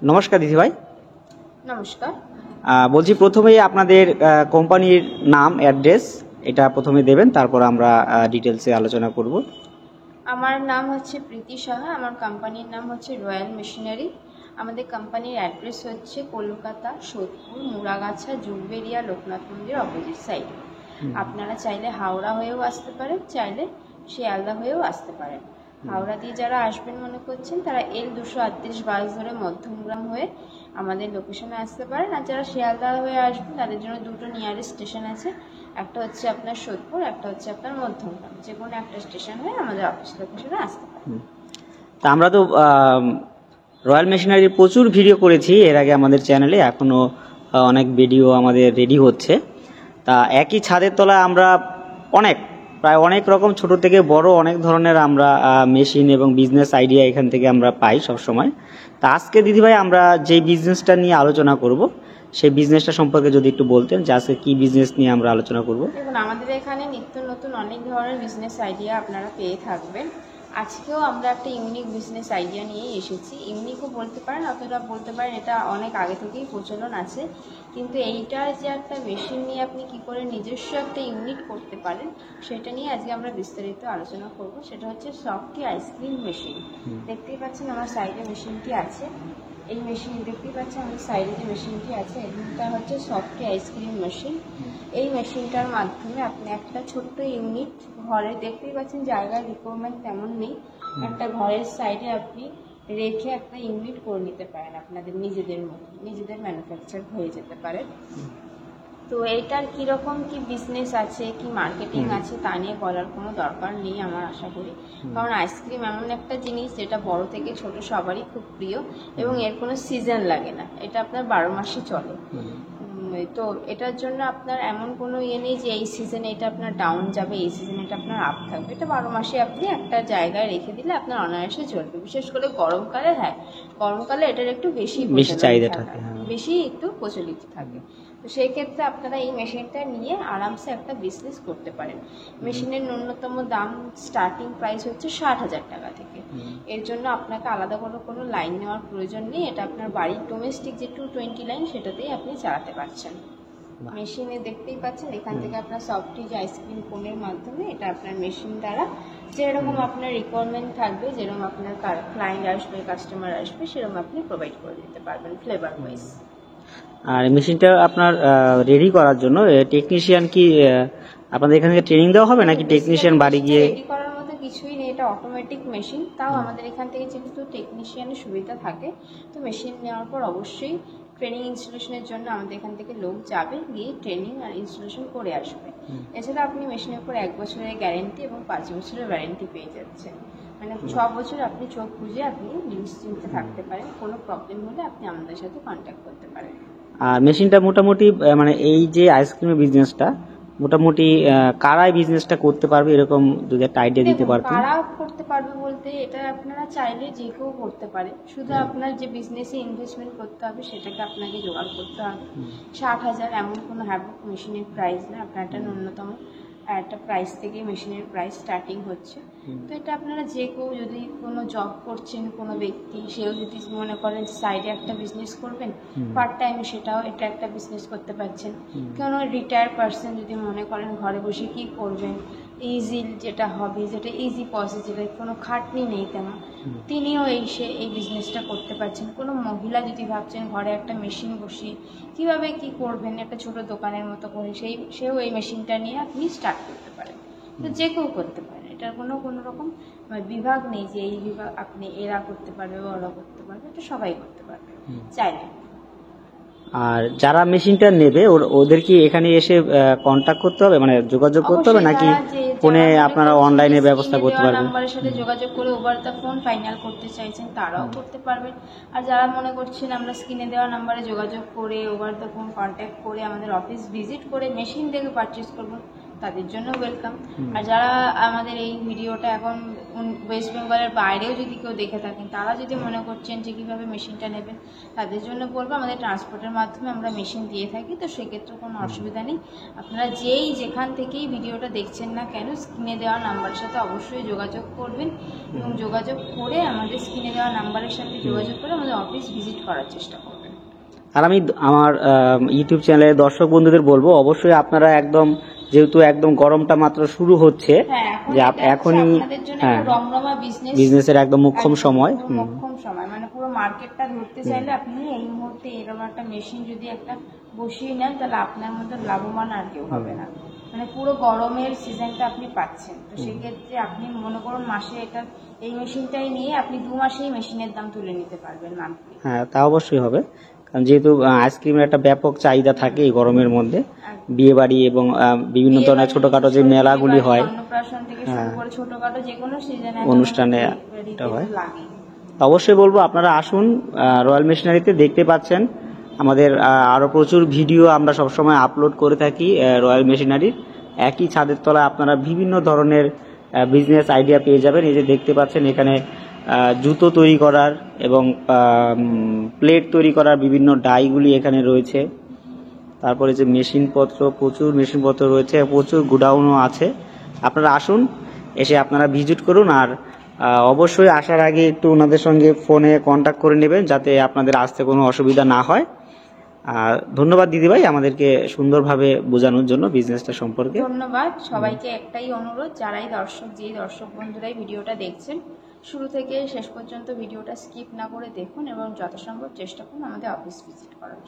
নমস্কার দিদিভাই। নমস্কার। বলছি প্রথমেই আপনাদের কোম্পানির নাম, অ্যাড্রেস এটা প্রথমে দেবেন, তারপর আমরা ডিটেলসে আলোচনা করব। আমার নাম হচ্ছে প্রীতি সাহা, আমার কোম্পানির নাম হচ্ছে রয়্যাল মেশিনারি। আমাদের কোম্পানির অ্যাড্রেস হচ্ছে কলকাতা, সোদপুর, মুড়াগাছা, জুলবেরিয়া, লোকনাথ মন্দির অপোজিট সাইড। আপনারা চাইলে হাওড়া হয়েও আসতে পারেন, চাইলে শিয়ালদা হয়েও আসতে পারেন। হাওড়া দিয়ে যারা আসবেন মনে করছেন তারা L238 বাস ধরে মধ্যমগ্রাম হয়ে আমাদের লোকেশনে আসতে পারেন। আর যারা শিয়ালদা হয়ে আসবেন তাদের জন্য দুটো নিয়ারেস্ট স্টেশন আছে, একটা হচ্ছে আপনার সোদপুর, একটা হচ্ছে আপনার মধ্যমগ্রাম। যে কোনো একটা স্টেশন হয়ে আমাদের অফিস লোকেশনে আসতে পারেন। তা আমরা তো রয়্যাল মেশিনারির প্রচুর ভিডিও করেছি এর আগে আমাদের চ্যানেলে, এখনও অনেক ভিডিও আমাদের রেডি হচ্ছে। তা একই ছাদের তলায় আমরা প্রায় অনেক রকম ছোট থেকে বড় অনেক ধরনের আমরা মেশিন এবং বিজনেস আইডিয়া এখান থেকে আমরা পাই সব সময়। তা আজকে দিদিভাই আমরা যে বিজনেসটা নিয়ে আলোচনা করব সেই বিজনেসটা সম্পর্কে যদি একটু বলতেন যে আজকে কী বিজনেস নিয়ে আমরা আলোচনা করব। দেখুন, আমাদের এখানে নিত্য নতুন অনেক ধরনের বিজনেস আইডিয়া আপনারা পেয়ে থাকবেন। আজকেও আমরা একটা ইউনিক বিজনেস আইডিয়া নিয়েই এসেছি। ইউনিকও বলতে পারেন, অথবা বলতে পারেন এটা অনেক আগে থেকেই প্রচলন আছে, কিন্তু এইটা যে একটা মেশিন নিয়ে আপনি কি করে নিজস্ব একটা ইউনিট করতে পারেন সেটা নিয়ে আজকে আমরা বিস্তারিত আলোচনা করব। সেটা হচ্ছে সফটি আইসক্রিম মেশিন। দেখতেই পাচ্ছেন আমার সাইডে মেশিনটি আছে। এই মেশিন দেখতেই পাচ্ছেন আমাদের সাইডে যে মেশিনটি আছে এটা হচ্ছে সফটি আইসক্রিম মেশিন। এই মেশিনটার মাধ্যমে আপনি একটা ছোট্ট ইউনিট ঘরে, দেখতেই পাচ্ছেন জায়গার রিকোয়ারমেন্ট তেমন নেই, একটা ঘরের সাইডে আপনি রেখে একটা ইউনিট করে নিতে পারেন আপনাদের নিজেদের মতো, নিজেদের ম্যানুফ্যাকচার হয়ে যেতে পারে। তো এইটার কীরকম কি বিজনেস আছে, কি মার্কেটিং আছে তা নিয়ে বলার কোনো দরকার নেই আমার আশা করি, কারণ আইসক্রিম এমন একটা জিনিস যেটা বড় থেকে ছোট সবারই খুব প্রিয় এবং এর কোনো সিজন লাগে না, এটা আপনার 12 মাসই চলে। তো এটার জন্য আপনার এমন কোনো ইয়ে নেই যে এই সিজনে এটা আপনার ডাউন যাবে, এই সিজনে এটা আপনার আপ থাকবে। এটা 12 মাসে আপনি একটা জায়গায় রেখে দিলে আপনার অনায়াসে চলবে। বিশেষ করে গরমকালে, গরমকালে এটার একটু বেশি চাহিদা থাকে, বেশি একটু প্রচলিত থাকে। তো সেই ক্ষেত্রে আপনারা এই মেশিনটা নিয়ে আরামসে একটা বিজনেস করতে পারেন। মেশিনের ন্যূনতম দাম স্টার্টিং প্রাইস হচ্ছে 60,000 টাকা থেকে। এর জন্য আপনাকে আলাদা কোনো লাইন নেওয়ার প্রয়োজন নেই। এটা আপনার বাড়ির ডোমেস্টিক যে 220 লাইন সেটাতেই আপনি চালাতে পারছেন। মেশিনে দেখতেই পাচ্ছেন এখান থেকে আপনার সফটি যে আইসক্রিম কোনের মাধ্যমে এটা আপনার মেশিন দ্বারা যেরকম আপনার রিকোয়ারমেন্ট থাকবে, যেরকম আপনার ক্লায়েন্ট আসবে, কাস্টমার আসবে, সেরকম আপনি প্রোভাইড করে দিতে পারবেন ফ্লেভার ওয়াইজ। আর মেশিনটা আপনার রেডি করার জন্য টেকনিশিয়ান কি আপনাদের এখান থেকে ট্রেনিং দেওয়া হবে নাকি টেকনিশিয়ান বাড়ি গিয়ে? রেডি করার মতো কিছুই নেই, এটা অটোমেটিক মেশিন। তাও আমাদের এখান থেকে যেহেতু টেকনিশিয়ানের সুবিধা থাকে, তো মেশিন নেওয়ার পর অবশ্যই ট্রেনিং ইনস্টলেশনের জন্য আমাদের এখান থেকে লোক যাবে, গিয়ে ট্রেনিং আর ইনস্টলেশন করে আসবে। এছাড়া আপনি মেশিনের উপর 1 বছরের গ্যারেন্টি এবং 5 বছরের ওয়ারেন্টি পেয়ে যাচ্ছেন। মানে 6 বছর আপনি চোখ বুঝে আপনি নিশ্চিন্তে থাকতে পারেন। কোনো প্রবলেম হলে আপনি আমাদের সাথে কন্ট্যাক্ট করতে পারেন। আর মেশিনটা মোটামুটি মানে এই যে আইসক্রিমের বিজনেসটা মোটামুটি কারাই বিজনেসটা করতে পারবে, এরকম যদি একটা আইডিয়া দিতে পারতেন। কারা করতে পারবে বলতে এটা আপনারা চাইলে যে কেউ করতে পারে, শুধু আপনার যে বিজনেসে ইনভেস্টমেন্ট করতে হবে সেটাকে আপনাকে জোগাড় করতে হবে। 60,000 এমন কোনো হ্যাভক মেশিনের প্রাইস না, আপনার একটা ন্যূনতম একটা প্রাইস থেকে মেশিনের প্রাইস স্টার্টিং হচ্ছে। তো এটা আপনারা যে কেউ, যদি কোনো জব করছেন কোনো ব্যক্তি, সেও যদি মনে করেন সাইডে একটা বিজনেস করবেন পার্ট টাইমে, সেটাও এটা একটা বিজনেস করতে পারছেন। কোনো রিটায়ার্ড পার্সন যদি মনে করেন ঘরে বসে কি করবেন, ইজি যেটা হবে, যেটা ইজি প্রসেস, যেটা কোনো খাটনি নেই তেমন, তিনিও এই বিজনেসটা করতে পারছেন। কোনো মহিলা যদি ভাবছেন ঘরে একটা মেশিন বসিয়ে কীভাবে কি করবেন একটা ছোট দোকানের মতো করে, সেও এই মেশিনটা নিয়ে আপনি স্টার্ট করতে পারেন। তো যে কেউ করতে পারেন, এটার কোনো রকম বিভাগ নেই যে এই বিভাগ আপনি এরা করতে পারবে বা ওরা করতে পারবে, এটা সবাই করতে পারবে চাইলে। আর যারা মেশিনটা নেবে ওদের কি এখানে এসে কন্ট্যাক্ট করতে হবে, মানে যোগাযোগ করতে হবে, নাকি ফোনে আপনারা অনলাইনে ব্যবস্থা করতে পারবেন? নাম্বারের সাথে যোগাযোগ করে ওভার দ্য ফোন ফাইনাল করতে চাইছেন তারাও করতে পারবেন। আর যারা মনে করছেন আমরা স্ক্রিনে দেওয়া নাম্বারে যোগাযোগ করে ওভার দ্য ফোন কন্ট্যাক্ট করে আমাদের অফিস ভিজিট করে মেশিন থেকে পারচেস করবো, তাদের জন্য ওয়েলকাম। আর যারা আমাদের এই ভিডিওটা এখন ওয়েস্ট বেঙ্গলের বাইরেও যদি কেউ দেখে থাকেন, তারা যদি মনে করছেন যে কীভাবে মেশিনটা নেবেন, তাদের জন্য বলবো আমাদের ট্রান্সপোর্টের মাধ্যমে আমরা মেশিন দিয়ে থাকি। তো সেক্ষেত্রে কোনো অসুবিধা নেই। আপনারা যেখান থেকেই ভিডিওটা দেখছেন না কেন, স্ক্রিনে দেওয়া নাম্বারের সাথে অবশ্যই যোগাযোগ করবেন এবং যোগাযোগ করে আমাদের স্ক্রিনে দেওয়া নাম্বারের সাথে যোগাযোগ করে আমাদের অফিস ভিজিট করার চেষ্টা করবেন। আর আমি আমার ইউটিউব চ্যানেলের দর্শক বন্ধুদের বলবো, অবশ্যই আপনারা একদম, যেহেতু একদম গরমটা মাত্র শুরু হচ্ছে, যে এখনই বিজনেসের একদম মোক্ষম সময়, মানে পুরো মার্কেটটা ধরতে চাইলে আপনি এই মুহূর্তে এরকম একটা মেশিন যদি একটা বসিয়ে নেন, তাহলে আপনার মতো লাভবান আর কেউ হবে না। মানে পুরো গরমের সিজনটা আপনি পাচ্ছেন। তো সেক্ষেত্রে আপনি মনে করুন মাসে এই মেশিনটাই নিয়ে আপনি 2 মাসেই মেশিনের দাম তুলে নিতে পারবেন মান্থলি। হ্যাঁ, তা অবশ্যই হবে, কারণ যেহেতু আইসক্রিমের একটা ব্যাপক চাহিদা থাকে এই গরমের মধ্যে, বিয়ে বাড়ি এবং বিভিন্ন ধরনের ছোটখাটো যে মেলাগুলি হয়, অন্নপ্রাশন থেকে শুরু করে ছোটখাটো যে কোনো সিজনে অনুষ্ঠানে এটা হয়। অবশ্যই বলবো আপনারা আসুন রয়্যাল মেশিনারিতে। দেখতে পাচ্ছেন আমাদের আরও প্রচুর ভিডিও আমরা সবসময় আপলোড করে থাকি রয়্যাল মেশিনারির। একই ছাদের তলায় আপনারা বিভিন্ন ধরনের বিজনেস আইডিয়া পেয়ে যাবেন। এই যে দেখতে পাচ্ছেন এখানে জুতো তৈরি করার এবং প্লেট তৈরি করার বিভিন্ন ডাইগুলি এখানে রয়েছে। তারপরে যে মেশিনপত্র, প্রচুর মেশিনপত্র রয়েছে, প্রচুর গোডাউনও আছে। আপনারা আসুন, এসে আপনারা ভিজিট করুন। আর অবশ্যই আসার আগে একটু ওনাদের সঙ্গে ফোনে কন্ট্যাক্ট করে নেবেন, যাতে আপনাদের আসতে কোনো অসুবিধা না হয়। ধন্যবাদ দিদিভাই আমাদেরকে সুন্দরভাবে বোঝানোর জন্য বিজনেসটা সম্পর্কে। ধন্যবাদ সবাইকে। একটাই অনুরোধ, যেই দর্শক বন্ধুরাই ভিডিওটা দেখছেন, শুরু থেকে শেষ পর্যন্ত ভিডিওটা স্কিপ না করে দেখুন এবং যথাসম্ভব চেষ্টা করুন আমাদের অফিস ভিজিট করার।